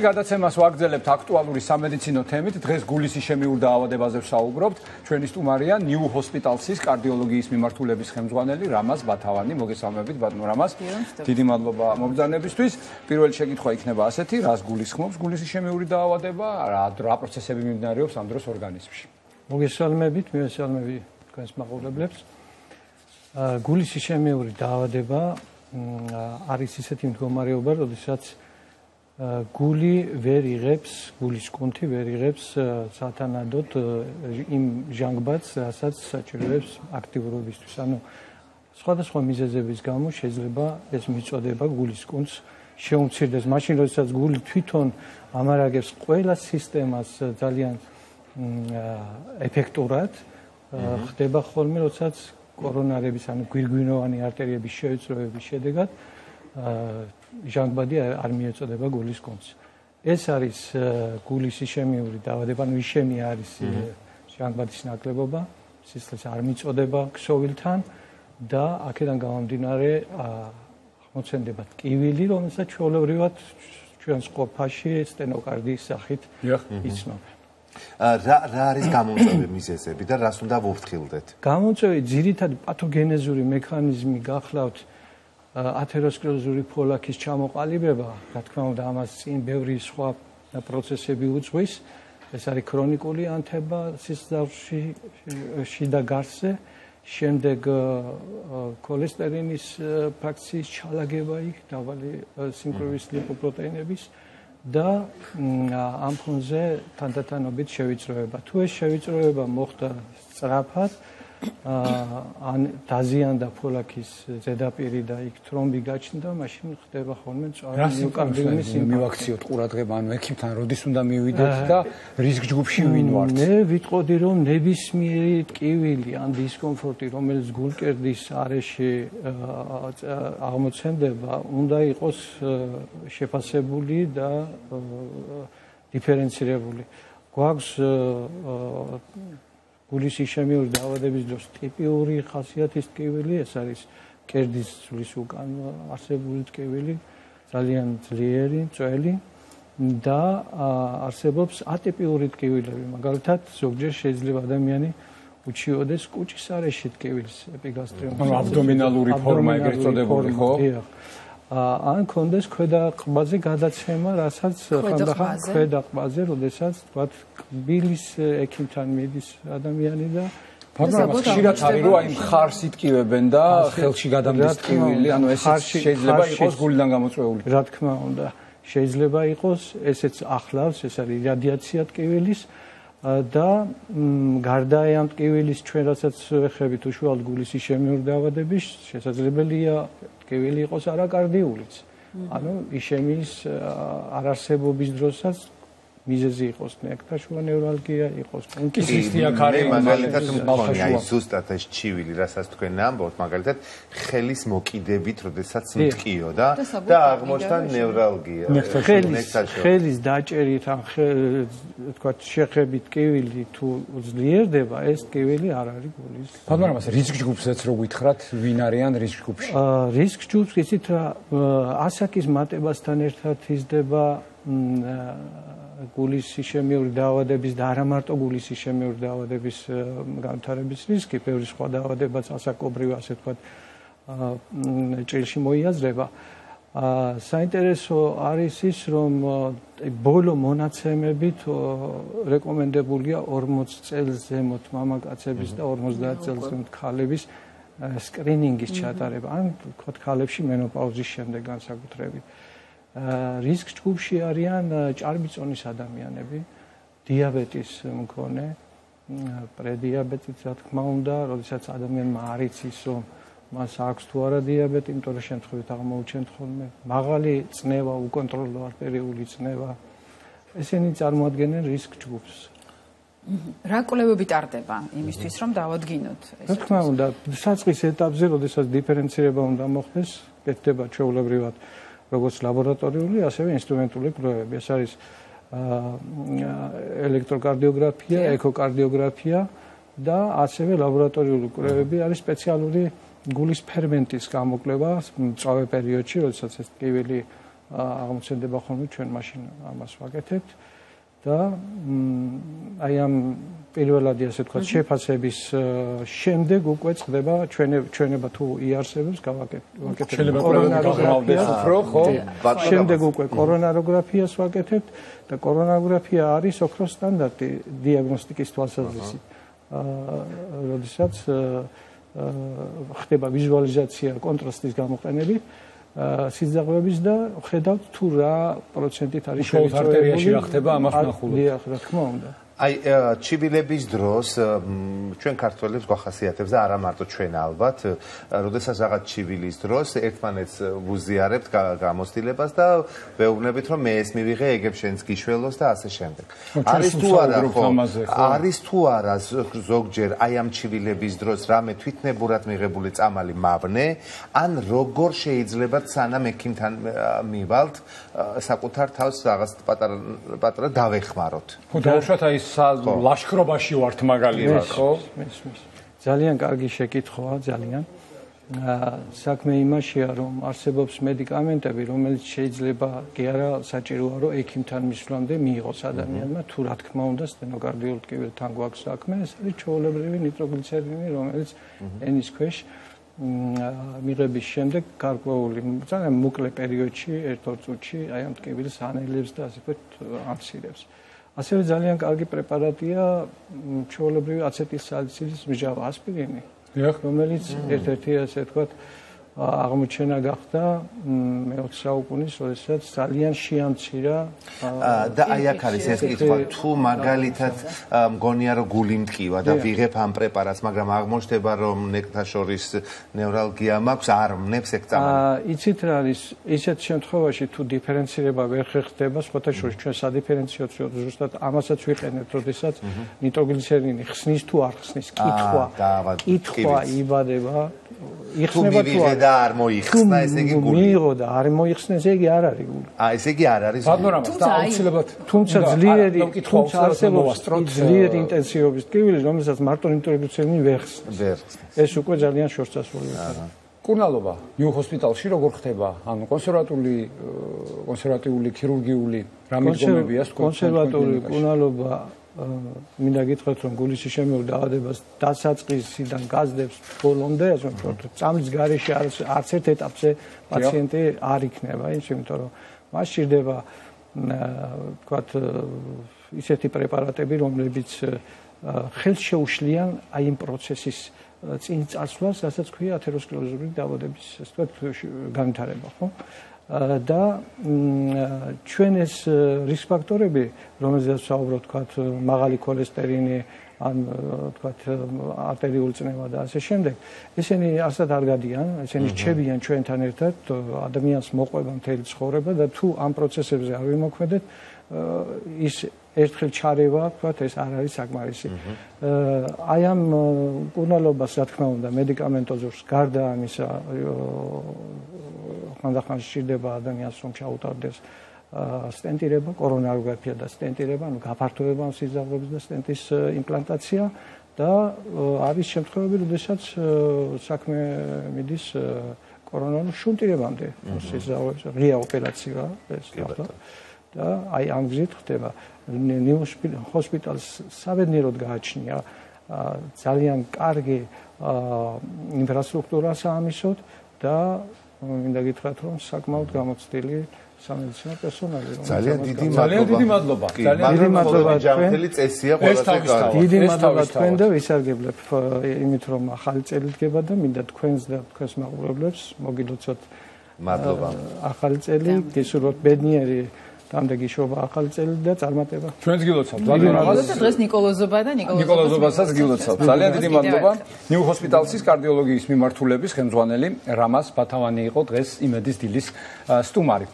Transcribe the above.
გადაცემას ვაგრძელებთ აქტუალური სამედიცინო თემით. დღეს გულის შემიურ დაავადებაზე ვსაუბრობთ. ჩვენი სტუმარია New Hospital-ის კარდიოლოგიის მიმართულების ხელმძღვანელი რამაზ ბათავანი. მოგესალმებით ბატონო რამაზ. დიდი მადლობა მომბრძანებისთვის. პირველი შეკითხვა იქნება ასეთი: რას გულისხმობს გულის შემიური დაავადება? რა პროცესები მიმდინარეობს ამ დროს ორგანიზმში? მოგესალმებით, მივესალმები თქვენს მაყურებლებს. გულის შემიური დაავადება არის ისეთი მდგომარეობა, როდესაც გული ვერ იღებს, გულის კუნთი ვერ იღებს სათანადოდ იმ ჟანგბადს, რასაც საჭიროებს აქტიურობისთვის. ანუ სხვადასხვა მიზეზების გამო შეიძლება ეს მიწოდება გულის კუნთს შეუმცირდეს. მაშინ, როდესაც გული თვითონ ამარაგებს ყველა სისტემას ძალიან ეფექტურად, ხდება ხოლმე, როდესაც კორონარების, ანუ გვირგვინოვანი არტერიების შევიწროების შედეგად ჟანგბადი არ მიეწოდება გულის კუნთს. ეს არის გულის ისემიური დაავადება, ანუ ისემია არის ჟანგბადის ნაკლებობა, სისხლის არ მიწოდება ქსოვილთან და აქედან გამომდინარე აღმოცენდება ტკივილი, რომელსაც ჩვეულებრივად ჩვენს ყოფაში სტენოკარდიის სახით იცნობენ. რა არის გამომწვევი მიზეზები და რას უნდა ვუფრთხილდეთ? გამომწვევი ძირითადი პათოგენეზური მექანიზმი გახლავთ ათეროსკლეროზული ფოლაქის ჩამოყალიბება, რა თქმა უნდა, ამას წინ ბევრი სხვა პროცესები უძღვის. ეს არის ქრონიკული ანთება სისხლძარღვში შიდა გარსზე, შემდეგ ქოლესტერინის ფრაქციის ჩალაგება იქ, დაბალი სიმკვრივის ლიპოპროტეინების და ამ ფონზე თანდათანობით შევიწროება. თუ ეს შევიწროება მოხდა სწრაფად, ან დაზიანდა ფოლაქის ზედაპირი და იქ თრომბი გაჩნდა, მაშინ ხდება ხოლმე მწვავე მიოკარდიუმის მივაქციოთ ყურადღება, ანუ ექიმთან როდის უნდა მივიდეთ და რისკ ჯგუფში ვინ ვართ? მე ვიტყოდი, რომ ნებისმიერი ტკივილი ან დისკომფორტი, რომელიც გულკერდის არეში აღმოცენდება, უნდა იყოს შეფასებული და დიფერენცირებული. გვაქვს გულის ისემიური დაავადების დროს ტიპიური ხასიათის ტკივილი, ეს არის კერდის ძვლის უკან არსებული ტკივილი, ძალიან ძლიერი, მწველი და არსებობს ატიპიური ტკივილები. მაგალითად, ზოგჯერ შეიძლება ადამიანი უჩიოდეს კუჭის არეში ტკივილს, ეპიგასტრიუმის. ანუ აბდომინალური ფორმა ეგრეთ წოდებული, ხო? ან კონდეს ქვედა ყბაზე გადაცემა, რასაც ხანდახან ქვედა ყბაზე, როდესაც თქვათ კბილის ექიმთან მიდის ადამიანი და ხშირად არის რომ აი მხარს იტკივებენ და ხელში გადამდის ტკივილი, ანუ ესეც შეიძლება იყოს გულიდან გამოწვეული. რა თქმა უნდა, შეიძლება იყოს, ესეც ახლავს, ეს არის რადიაცია ტკივილის და გარდა ამ ტკივილის ჩვენ რასაც ვეხებით უშუალოდ გულის ისემიურ დაავადების, შესაძლებელია ტკივილი იყოს არაკარდიულიც. ანუ ისემიის არარსებობის დროსაც მიზეზი იყოს ნექტაშუა ნევრალგია, იყოს კისრისდია ქარი, მაგალითად მქონია ზუსტად ეს ჩივილი, რასაც თქვენ ამბობთ, მაგალითად ხელის მოკიდებით, როდესაც მტკიო და აღმოჩნდა ნევრალგია. ხელის დაჭერით ან თქვათ შეხებით ტკივილი თუ ძლიერდება, ეს ტკივილი არ არის გულის. ბატონო რამაზ, რისკ ჯგუფსაც რო გითხრათ, ვინ არიან რისკ ჯგუფში? რისკ ჯგუფს იცით რა, ასაკის მატებასთან ერთად იზრდება გულის ისემიური დაავადების და არა მარტო გულის ისემიური დაავადების განვითარების რისკი, ბევრი სხვა დაავადებაც ასაკობრივ, ასე ვთქვათ, ჭრილში მოიაზრება. საინტერესო არის ის, რომ ბოლო მონაცემებით რეკომენდებულია 40 წელს ზემოთ მამაკაცების და 50 წელს ზემოთ ქალების სკრინინგის ჩატარება, ან ვთქვათ, ქალებში მენოპაუზის შემდეგ განსაკუთრებით. რისკ ჯგუფში არიან ჭარბიწონის ადამიანები, დიაბეტის მქონე, პრედიაბეტით, რა თქმა უნდა, როდესაც ადამიანმა არ იცის, რომ მას აქვს თუ არა დიაბეტი, იმიტომ რომ შემთხვევით აღმოუჩენთ ხოლმე მაღალი წნევა, უკონტროლო არტერიული წნევა. ესენი წარმოადგენენ რისკ ჯგუფს. რა კვლევები ტარდება იმისთვის, რომ დავადგინოთ ეს? რა თქმა უნდა, საწყის ეტაპზე, როდესაც დიფერენცირება უნდა მოხდეს, კეთდება ჩვეულებრივად როგორც ლაბორატორიული, ასევე ინსტრუმენტული კვლევები. ეს არის ელექტროკარდიოგრაფია, ეკოკარდიოგრაფია და ასევე ლაბორატორიული კვლევები არის სპეციალური გულის ფერმენტის გამოკვლევა მწვავე პერიოდში, როდესაც ეს ტკივილი აღმოცენდება ხოლმე ჩვენ მაშინ ამას ვაკეთებთ და აი ამ პირველადი ასე ვთქვათ შეფასების შემდეგ უკვე წდება ჩვენება თუ იარსებებს გავაკეთებთ კორონაროგრაფიას ხო შემდეგ უკვე კორონაროგრაფიას ვაკეთებთ და კორონაროგრაფია არის ოქროს სტანდარტი დიაგნოსტიკის თვალსაზრისით როდესაც ხდება ვიზუალიზაცია კონტრასტის გამოყენებით სიძაღლების და ხედავთ თუ რა პროცენტით არის შევიწროებული რა ხდება ამას ნახულობთ. დიახ, რა თქმა უნდა. აი ჩივილების დროს ჩვენ ქართველებს გვახასიათებს და არა მარტო ჩვენ ალბათ, როდესაც რაღაც ჩივილის დროს ერთმანეთს ვუზიარებთ გამოცდილებას და ვეუბნებით რომ მე ეს მივიღე, ეგებ შენს გიშველოს და ასე შემდეგ. არის თუ არა ხო? არის თუ არა ზოგჯერ აი ამ ჩივილების დროს რამე თვითნებურად მიღებული წამალი მავნე, ან როგორ შეიძლება სანამ ექიმთან მივალთ საკუთარ თავს რაღაც პატარა დავეხმაროთ. ხო დაუშვათ აი ლაშქრობაში ვართ მაგალითად ხო? ძალიან კარგი შეკითხვაა, ძალიან. საქმე იმაშია, რომ არსებობს მედიკამენტები, რომელიც შეიძლება კი არა საჭიროა, რომ ექიმთან მისვლამდე მიიღოს ადამიანმა, თუ რა თქმა უნდა სტენოკარდიულ ტკივილთან გვაქვს საქმე, ეს არის ჩვეულებრივი ნიტროგლიცერინი, რომელიც ენის ქვეშ მიღების შემდეგ გარკვეული ძალიან მოკლე პერიოდში, 1-2 წუთში აი ამ ტკივილს ანელებს და ასე ვთქვათ ამცირებს. ასევე ძალიან კარგი პრეპარატია ჩვეულებრივი აცეტილსალიცილის მჟავა ასპირინი, რომელიც ერთ-ერთი ასე ვთქვათ აღმოჩენა გახდა მე-20 საუკუნის, როდესაც ძალიან შეამცირა და აი აქ არის ეს კითხვა, თუ მაგალითად მგონია რომ გული მტკივა და ვიღებ ამ პრეპარატს, მაგრამ აღმოჩნდება რომ ნექტაშორის ნევრალგია მაქვს, არ მნებს ეგ წამალი. იცით რა არის, ისეთ შემთხვევაში თუ დიფერენცირება ვერ ხდება, სხვათა შორის ჩვენ სადიფერენციაციო ზუსტად ამასაც ვიყენებთ, როდესაც ნიტროგლიცერინი ხსნის თუ არ ხსნის, კითხვა იბადება, იხსნება თუ და არ მოიხსნა, ესე იგი გული. მიიღო და არ მოიხსნა, ესე იგი არ არის გული. ესე იგი არ არის. თუმცა ძლიერი, თუმცა არსებობს ძლიერი ინტენსივობის ტკივილი, რომელსაც მარტო ნიტროგლიცერინი ვერ ხსნის. ეს უკვე ძალიან შორს ასრულებს. კურნალობა ნიუ ჰოსპიტალში როგორ ხდება? ანუ კონსერვატიული ქირურგიული რამე დგომებია თქვენ? კონსერვატიული კურნალობა მინდა გითხრათ რომ გულის შემეულ დაავადებას დასაწყისიდან გაზდებს ბოლომდე, ასე ვთქვათ, წამლის გარეშე არც ერთ ეტაპზე პაციენტი არ იქნება, იმიტომ რომ მას სჭირდება ვთქვათ ისეთი პრეპარატები, რომლებიც ხელს შეუშლიან აი იმ პროცესის წინ წასვლას, რასაც ქვია ათეროსკლეროზული დაავადების, ასე ვთქვათ, განვითარება, ხო? და ჩვენ ეს რისკ ფაქტორები, რომელზეც ვსაუბრობთ, თქვათ, მაღალი ქოლესტერინი, ან თქვათ, არტერიული წნევა და ასე შემდეგ, ესენი არსად არ გადიან, ესენი რჩებიან ჩვენთან ერთად, ადამიანს მოყვება მთელი ცხოვრება და თუ ამ პროცესებზე არ ვიმოქმედეთ, ის ერთხელ ჩარევა, თქვათ, ეს არ არის საკმარისი. აი ამ კურნალობას, რა თქმა უნდა, მედიკამენტოზურს გარდა ამისა ხანდახან სჭირდება ადამიანს რომ ჩაუტარდეს სტენტირება, კორონაროგრაფია და სტენტირება, ანუ გაფართოება ამ სიძაღლების და სტენტის იმპლანტაცია და არის შემთხვევები, როდესაც საქმე მიდის კორონარულ შუნტირებამდე სიძაღლების ღია ოპერაცია ეს გახდა და აი ამ გზით ხდება. ნიუ ჰოსპიტალს საბედნიეროდ გააჩნია ძალიან კარგი ინფრასტრუქტურა ამისოთ და მინდა გითხრათ რომ საკმაოდ გამოცდილი სამედიცინო პერსონალი. ძალიან დიდი მადლობა. დიდი მადლობა ჯანმრთელი წესია ყველასე კარგი. დიდი მადლობა თქვენ და ვისარგებლებ იმით რომ ახალი წელი დგება და მინდა თქვენს და თქვენს მაყურებლებს მოგილოცოთ მადლობა. ახალი წელი, გესურვოთ ბედნიერი დამდეგი შობა ახალი წელი და წარმატება. ჩვენც გილოცავთ. ძალიან მადლობა. დღეს ნიკოლოზობა და ნიკოლოზობასაც გილოცავთ. ძალიან დიდი მადლობა. ნიუ ჰოსპიტალსის კარდიოლოგიის მიმართულების ხელმძღვანელი რამაზ ბათავანი იყო დღეს იმედის დილის სტუმარი.